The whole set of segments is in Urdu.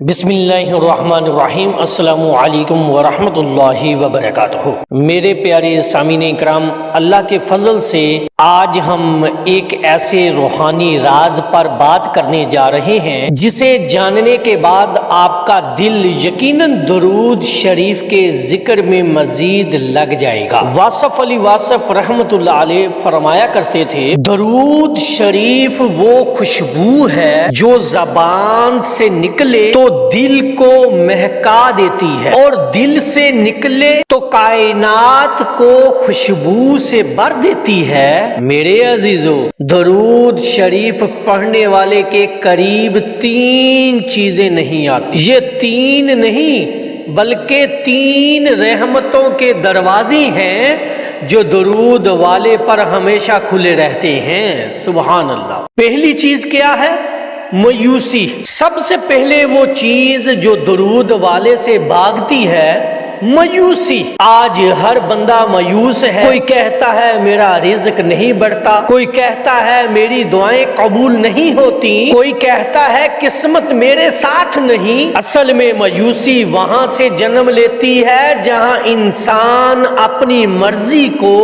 بسم اللہ الرحمن الرحیم۔ السلام علیکم ورحمۃ اللہ وبرکاتہ۔ میرے پیارے سامعین اکرام، اللہ کے فضل سے آج ہم ایک ایسے روحانی راز پر بات کرنے جا رہے ہیں جسے جاننے کے بعد آپ کا دل یقیناً درود شریف کے ذکر میں مزید لگ جائے گا۔ واصف علی واصف رحمۃ اللہ علیہ فرمایا کرتے تھے، درود شریف وہ خوشبو ہے جو زبان سے نکلے تو دل کو مہکا دیتی ہے، اور دل سے نکلے تو کائنات کو خوشبو سے بھر دیتی ہے۔ میرے عزیزو، درود شریف پڑھنے والے کے قریب تین چیزیں نہیں آتی۔ یہ تین نہیں بلکہ تین رحمتوں کے دروازے ہیں جو درود والے پر ہمیشہ کھلے رہتے ہیں۔ سبحان اللہ۔ پہلی چیز کیا ہے؟ مایوسی۔ سب سے پہلے وہ چیز جو درود والے سے بھاگتی ہے، مایوسی۔ آج ہر بندہ مایوس ہے۔ کوئی کہتا ہے میرا رزق نہیں بڑھتا، کوئی کہتا ہے میری دعائیں قبول نہیں ہوتی، کوئی کہتا ہے قسمت میرے ساتھ نہیں۔ اصل میں مایوسی وہاں سے جنم لیتی ہے جہاں انسان اپنی مرضی کو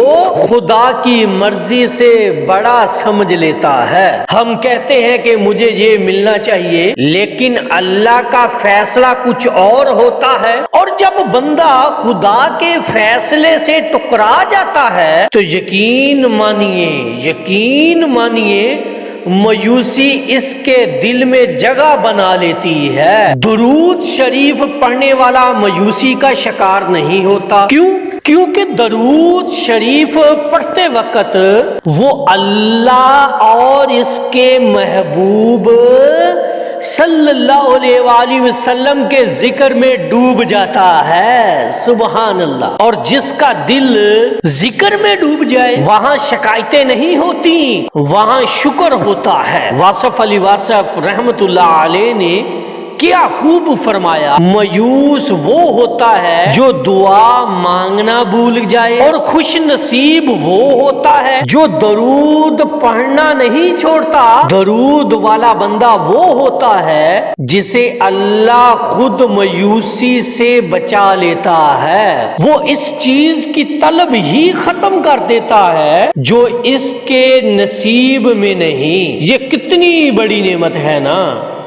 خدا کی مرضی سے بڑا سمجھ لیتا ہے۔ ہم کہتے ہیں کہ مجھے یہ ملنا چاہیے، لیکن اللہ کا فیصلہ کچھ اور ہوتا ہے، اور جب بندہ خدا کے فیصلے سے ٹکرا جاتا ہے تو یقین مانیے مایوسی اس کے دل میں جگہ بنا لیتی ہے۔ درود شریف پڑھنے والا مایوسی کا شکار نہیں ہوتا۔ کیوں؟ کیونکہ درود شریف پڑھتے وقت وہ اللہ اور اس کے محبوب صلی اللہ علیہ وآلہ وسلم کے ذکر میں ڈوب جاتا ہے۔ سبحان اللہ۔ اور جس کا دل ذکر میں ڈوب جائے وہاں شکایتیں نہیں ہوتی، وہاں شکر ہوتا ہے۔ واصف علی واصف رحمت اللہ علیہ نے کیا خوب فرمایا، مایوس وہ ہوتا ہے جو دعا مانگنا بھول جائے، اور خوش نصیب وہ ہوتا ہے جو درود پڑھنا نہیں چھوڑتا۔ درود والا بندہ وہ ہوتا ہے جسے اللہ خود مایوسی سے بچا لیتا ہے۔ وہ اس چیز کی طلب ہی ختم کر دیتا ہے جو اس کے نصیب میں نہیں۔ یہ کتنی بڑی نعمت ہے نا،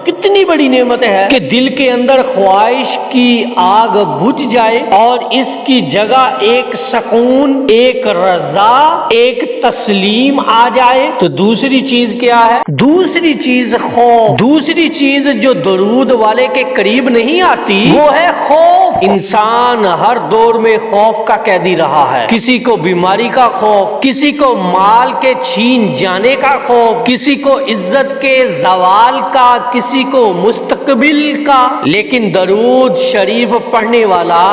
کتنی بڑی نعمت ہے کہ دل کے اندر خواہش کی آگ بجھ جائے اور اس کی جگہ ایک سکون، ایک رضا، ایک تسلیم آ جائے۔ تو دوسری چیز کیا ہے؟ دوسری چیز خوف۔ دوسری چیز جو درود والے کے قریب نہیں آتی وہ ہے خوف۔ انسان ہر دور میں خوف کا قیدی رہا ہے۔ کسی کو بیماری کا خوف، کسی کو مال کے چھین جانے کا خوف، کسی کو عزت کے زوال کا، کسی کو مستقبل کا۔ لیکن درود شریف پڑھنے والا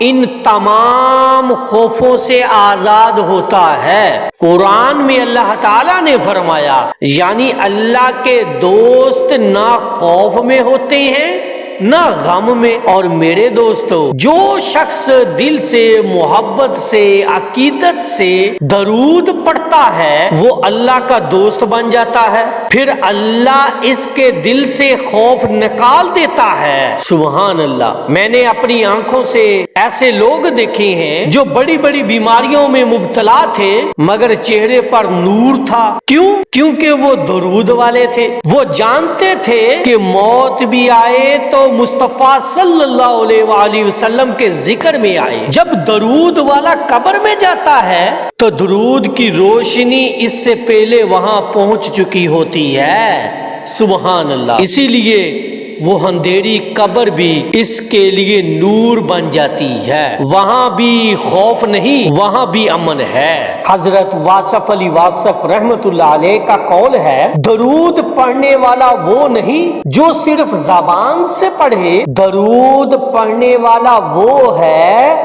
ان تمام خوفوں سے آزاد ہوتا ہے۔ قرآن میں اللہ تعالیٰ نے فرمایا، یعنی اللہ کے دوست نہ خوف میں ہوتے ہیں نہ غم میں۔ اور میرے دوستو، جو شخص دل سے محبت سے عقیدت سے درود پڑھتا ہے وہ اللہ کا دوست بن جاتا ہے، پھر اللہ اس کے دل سے خوف نکال دیتا ہے۔ سبحان اللہ۔ میں نے اپنی آنکھوں سے ایسے لوگ دیکھے ہیں جو بڑی بڑی بیماریوں میں مبتلا تھے مگر چہرے پر نور تھا۔ کیوں؟ کیونکہ وہ درود والے تھے۔ وہ جانتے تھے کہ موت بھی آئے تو مصطفیٰ صلی اللہ علیہ وآلہ وسلم کے ذکر میں آئے۔ جب درود والا قبر میں جاتا ہے تو درود کی روشنی اس سے پہلے وہاں پہنچ چکی ہوتی ہے۔ سبحان اللہ۔ اسی لیے وہ اندھیری قبر بھی اس کے لیے نور بن جاتی ہے۔ وہاں بھی خوف نہیں، وہاں بھی امن ہے۔ حضرت واصف علی واصف رحمت اللہ علیہ کا قول ہے، درود پڑھنے والا وہ نہیں جو صرف زبان سے پڑھے، درود پڑھنے والا وہ ہے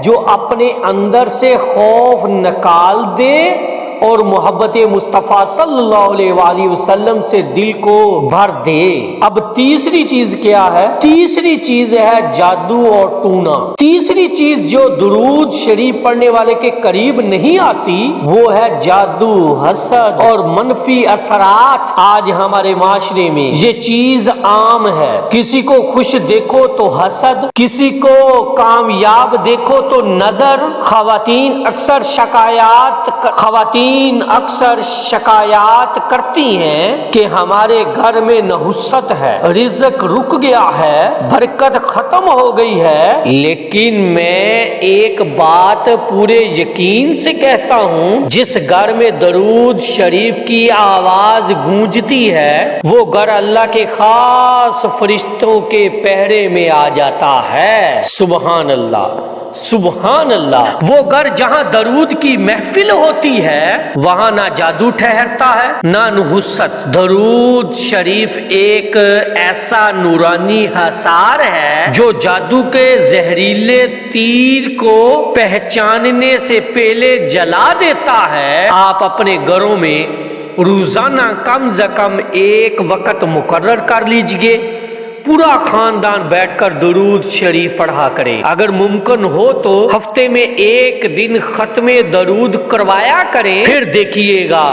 جو اپنے اندر سے خوف نکال دے اور محبت مصطفیٰ صلی اللہ علیہ وآلہ وسلم سے دل کو بھر دے۔ اب تیسری چیز کیا ہے؟ تیسری چیز ہے جادو اور ٹونا۔ تیسری چیز جو درود شریف پڑھنے والے کے قریب نہیں آتی وہ ہے جادو، حسد اور منفی اثرات۔ آج ہمارے معاشرے میں یہ چیز عام ہے، کسی کو خوش دیکھو تو حسد، کسی کو کامیاب دیکھو تو نظر۔ خواتین اکثر شکایات کرتی ہیں کہ ہمارے گھر میں نحوست ہے، رزق رک گیا ہے، برکت ختم ہو گئی ہے۔ لیکن میں ایک بات پورے یقین سے کہتا ہوں، جس گھر میں درود شریف کی آواز گونجتی ہے وہ گھر اللہ کے خاص فرشتوں کے پہرے میں آ جاتا ہے۔ سبحان اللہ، سبحان اللہ۔ وہ گھر جہاں درود کی محفل ہوتی ہے وہاں نہ جادو ٹھہرتا ہے نہ نحوست۔ درود شریف ایک ایسا نورانی حصار ہے جو جادو کے زہریلے تیر کو پہچاننے سے پہلے جلا دیتا ہے۔ آپ اپنے گھروں میں روزانہ کم از کم ایک وقت مقرر کر لیجئے، پورا خاندان بیٹھ کر درود شریف پڑھا کرے۔ اگر ممکن ہو تو ہفتے میں ایک دن ختم درود کروایا کریں، پھر دیکھیے گا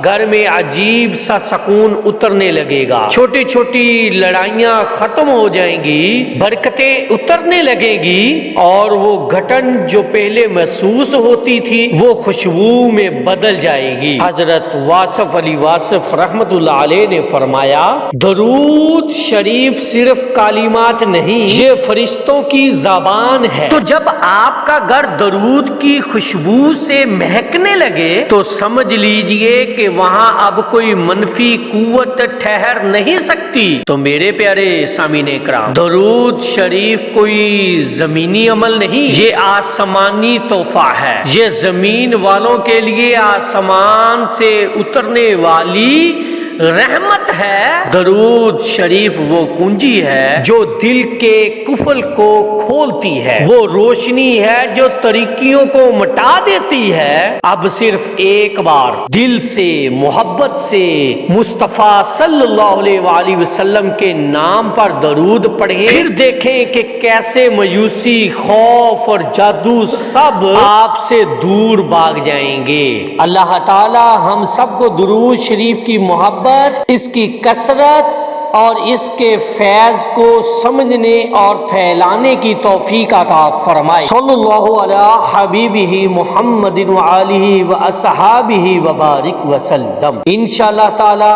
گھر میں عجیب سا سکون اترنے لگے گا، چھوٹی چھوٹی لڑائیاں ختم ہو جائیں گی، برکتیں اترنے لگیں گی، اور وہ گھٹن جو پہلے محسوس ہوتی تھی وہ خوشبو میں بدل جائے گی۔ حضرت واصف علی واصف رحمت اللہ علیہ نے فرمایا، درود شریف صرف کلمات نہیں، یہ فرشتوں کی زبان ہے۔ تو جب آپ کا گھر درود کی خوشبو سے مہکنے لگے تو سمجھ لیجئے کہ وہاں اب کوئی منفی قوت ٹھہر نہیں سکتی۔ تو میرے پیارے سامعین کرام، درود شریف کوئی زمینی عمل نہیں، یہ آسمانی تحفہ ہے۔ یہ زمین والوں کے لیے آسمان سے اترنے والی رحمت ہے۔ درود شریف وہ کنجی ہے جو دل کے قفل کو کھولتی ہے، وہ روشنی ہے جو تاریکیوں کو مٹا دیتی ہے۔ اب صرف ایک بار دل سے محبت سے مصطفیٰ صلی اللہ علیہ وآلہ وسلم کے نام پر درود پڑھیں، پھر دیکھیں کہ کیسے مایوسی، خوف اور جادو سب آپ سے دور بھاگ جائیں گے۔ اللہ تعالی ہم سب کو درود شریف کی محبت، اس کی کثرت اور اس کے فیض کو سمجھنے اور پھیلانے کی توفیق عطا فرمائے۔ صلی اللہ علی حبیبہ محمد وآلہ واصحابہ وبارک وسلم۔ انشاءاللہ تعالی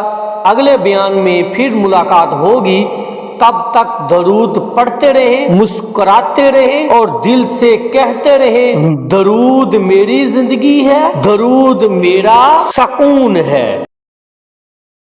اگلے بیان میں پھر ملاقات ہوگی، تب تک درود پڑھتے رہیں، مسکراتے رہیں اور دل سے کہتے رہیں، درود میری زندگی ہے، درود میرا سکون ہے۔